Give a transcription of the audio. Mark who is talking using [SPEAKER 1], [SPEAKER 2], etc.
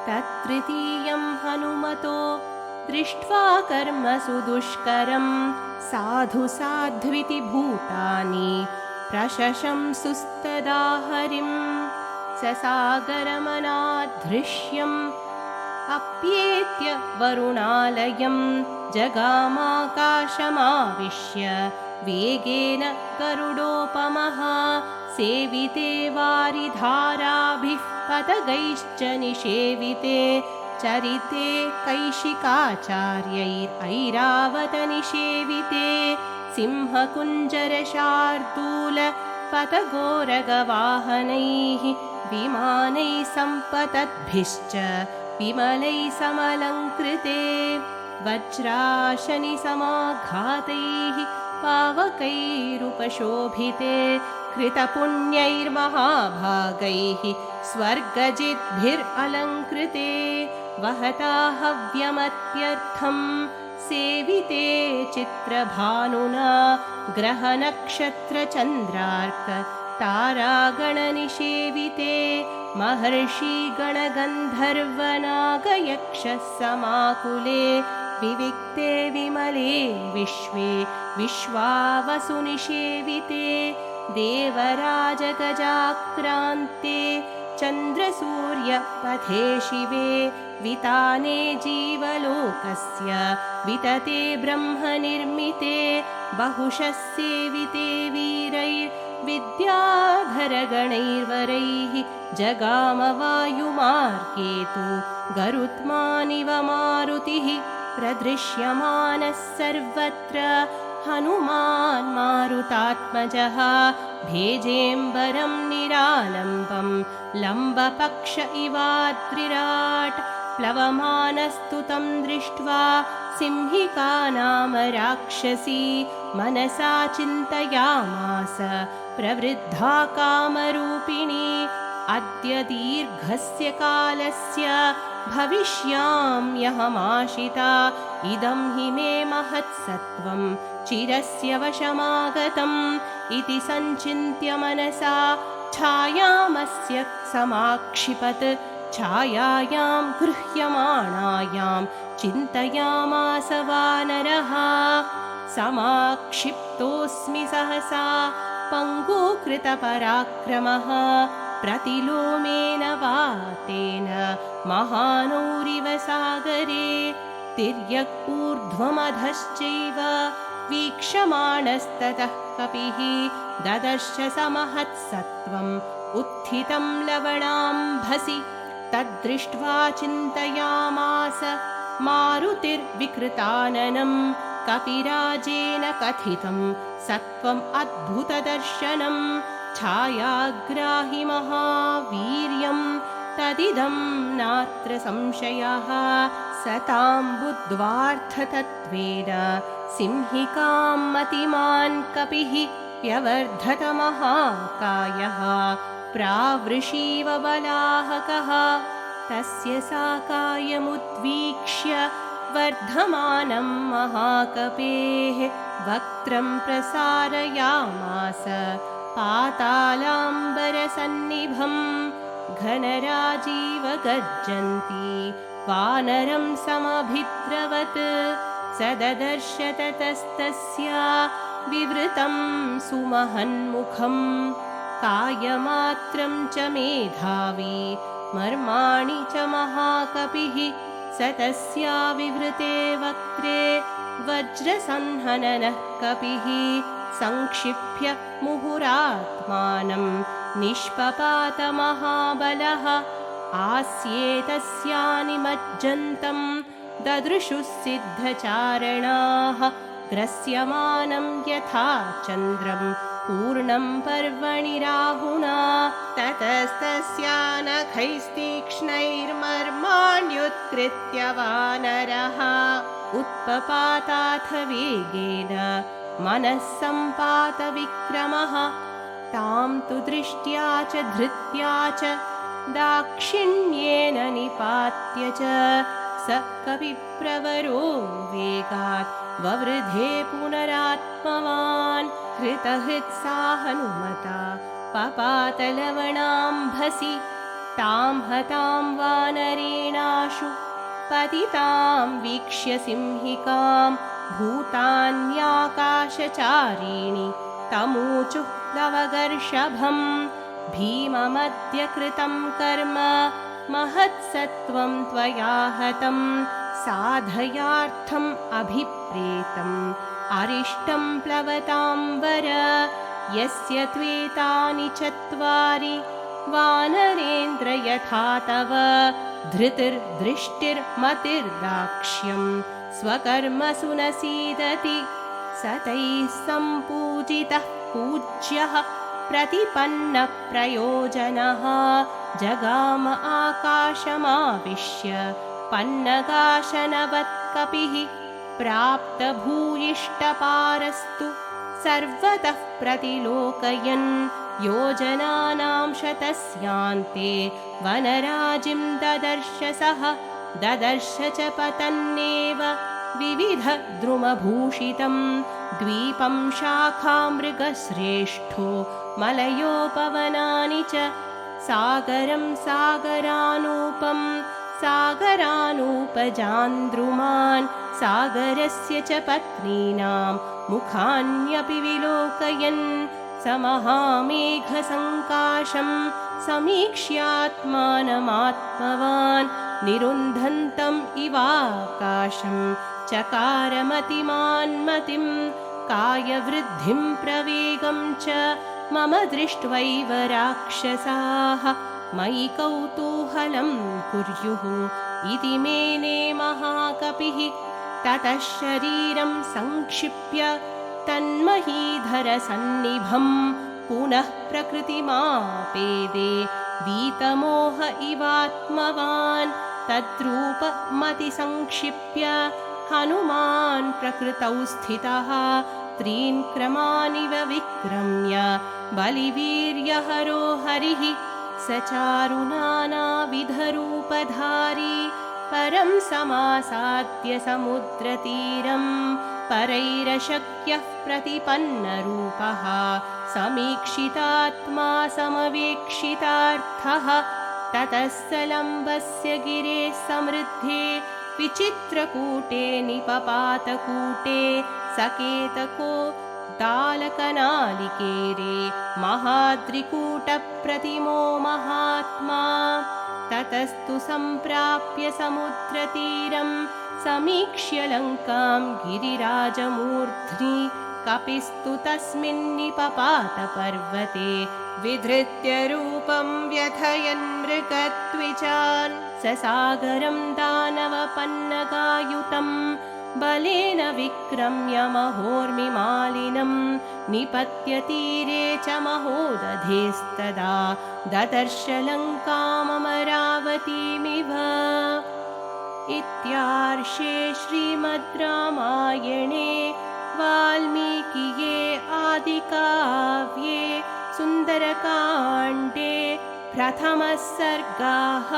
[SPEAKER 1] तत्तृतीयं हनुमतो दृष्ट्वा कर्मसु दुष्करं साधु साध्विति भूतानि प्रशशंसुस्तदा हरिं ससागरमनाद्धृष्यम् अप्येत्य वरुणालयं जगामाकाशमाविश्य वेगेन गरुडोपमः सेविते वारिधाराभिः पदगैश्च निषेविते चरिते कैशिकाचार्यैरावतनिषेविते सिंहकुञ्जरशार्दूल पतगोरगवाहनैः विमानैः सम्पतद्भिश्च विमलैः समलङ्कृते वज्राशनिसमाघातैः पावकैरुपशोभिते कृतपुण्यैर्महाभागैः स्वर्गजिद्भिरलङ्कृते वहता हव्यमत्यर्थं सेविते चित्रभानुना ग्रहनक्षत्रचन्द्रार्क तारागणनिषेविते महर्षिगणगन्धर्वनागयक्षसमाकुले विविक्ते विमले विश्वे विश्वावसुनिषेविते देवराजगजाक्रान्ते चन्द्रसूर्यपथे शिवे विताने जीवलोकस्य वितते ब्रह्मनिर्मिते बहुशः सेविते वीरैर्विद्याधरगणैर्वरैः जगामवायुमार्गे तु गरुत्मानिव मारुतिः प्रदृश्यमानः सर्वत्र हनुमान् मारुतात्मजः भेजेम्बरं निरालम्बं लम्बपक्ष इवाद्रिराट् प्लवमानस्तु तं दृष्ट्वा सिंहिका नाम राक्षसी मनसा चिन्तयामास प्रवृद्धा कामरूपिणी अद्य दीर्घस्य कालस्य भविष्याम्यहमाशिता इदं हि मे महत्सत्त्वं चिरस्य वशमागतम् इति सञ्चिन्त्य मनसा छायामस्य समाक्षिपत् छायायां गृह्यमाणायां चिन्तयामास वानरः समाक्षिप्तोऽस्मि सहसा पङ्गुकृतपराक्रमः प्रतिलोमेन वातेन महानौरिव सागरे तिर्यक् ऊर्ध्वमधश्चैव वीक्षमाणस्ततः कपिः ददर्श समहत्सत्त्वम् उत्थितं लवणाम्भसि तद्दृष्ट्वा चिन्तयामास मारुतिर्विकृताननं कपिराजेन कथितं सत्त्वम् अद्भुतदर्शनं छायाग्राहि महावीर्यं तदिदं नात्र संशयः सतां बुद्ध्वार्थतत्त्वेन सिंहिकां मतिमान् कपिः व्यवर्धत महाकायः प्रावृषीव बलाहकः तस्य साकायमुद्वीक्ष्य वर्धमानं महाकपेः वक्त्रं प्रसारयामास पातालाम्बरसन्निभं घनराजीव गर्जन्ति वानरं समभिद्रवत् स ददर्श ततस्तस्य विवृतं सुमहन्मुखं कायमात्रं च मेधावी मर्माणि च महाकपिः स तस्या विवृते वक्त्रे वज्रसंहननः कपिः संक्षिप्य मुहुरात्मानं निष्पपात महाबलः आस्येतस्यानिमज्जन्तं ददृशुः सिद्धचारणाः ग्रस्यमानं यथा चन्द्रं पूर्णं पर्वणि राहुणा ततस्तस्या नखैस्तीक्ष्णैर्मर्माण्युत्कृत्य वानरः उत्पपाताथ वेगेन मनः सम्पात विक्रमः तां तु दृष्ट्या च धृत्या च दाक्षिण्येन निपात्य च स कपिप्रवरो वेगात् ववृधे पुनरात्मवान् हृतहृत्सा हनुमता पपातलवणाम्भसि तां हतां वानरेणाशु पतितां वीक्ष्य सिंहिकां भूतान्याकाशचारिणि तमूचुः प्लवगर्षभं भीममद्य कृतं कर्म महत्सत्त्वं त्वया हतं साधयार्थम् अभिप्रेतम् अरिष्टं प्लवतां वर यस्य त्वेतानि चत्वारि वानरेन्द्र यथा तव धृतिर्दृष्टिर्मतिर्दाक्ष्यं स्वकर्मसु न सीदति स तैः सम्पूजितः पूज्यः प्रतिपन्नप्रयोजनः जगाम आकाशमाविश्य पन्नगाशनवत्कपिः प्राप्तभूयिष्टपारस्तु सर्वतः प्रतिलोकयन् योजनानां शतस्यान्ते वनराजिं ददर्श सः ददर्श च पतन्नेव विविधद्रुमभूषितं द्वीपं शाखामृगश्रेष्ठो मलयोपवनानि च सागरं सागरानूपं सागरानूपजान्द्रुमान् सागरस्य च पत्नीनां मुखान्यपि विलोकयन् समहामेघसङ्काशं समीक्ष्यात्मानमात्मवान् निरुन्धन्तम् इवाकाशं चकारमतिमान्मतिं कायवृद्धिं प्रवेगं च मम दृष्ट्वैव राक्षसाः मयि कौतूहलं कुर्युः इति मेने महाकपिः ततः शरीरं संक्षिप्य तन्महीधरसन्निभं पुनः प्रकृतिमापेदे वीतमोह इवात्मवान् तद्रूपमतिसंक्षिप्य हनुमान् प्रकृतौ स्थितः त्रीन् क्रमानिव विक्रम्य बलिवीर्यहरो हरिः स चारुनानाविधरूपधारी परं समासाद्य समुद्रतीरं परैरशक्यः प्रतिपन्नरूपः समीक्षितात्मा समवेक्षितार्थः ततः सलम्बस्य गिरेः समृद्धे विचित्रकूटे निपपातकूटे सकेतको दालकनालिकेरे महाद्रिकूटप्रतिमो महात्मा ततस्तु सम्प्राप्य समुद्रतीरं समीक्ष्य लङ्कां गिरिराजमूर्ध्नि कपिस्तु तस्मिन्निपपातपर्वते विधृत्य रूपं व्यथयन्मृगत्विजान् ससागरं दानवपन्नगायुतं बलेन विक्रम्य महोर्मिमालिनं निपत्य तीरे च महोदधेस्तदा ददर्श लङ्काममरावतीमिव। इत्यार्षे श्रीमद् रामायणे वाल्मीकिये आदिकाव्ये सुन्दरकाण्डे प्रथमः सर्गः।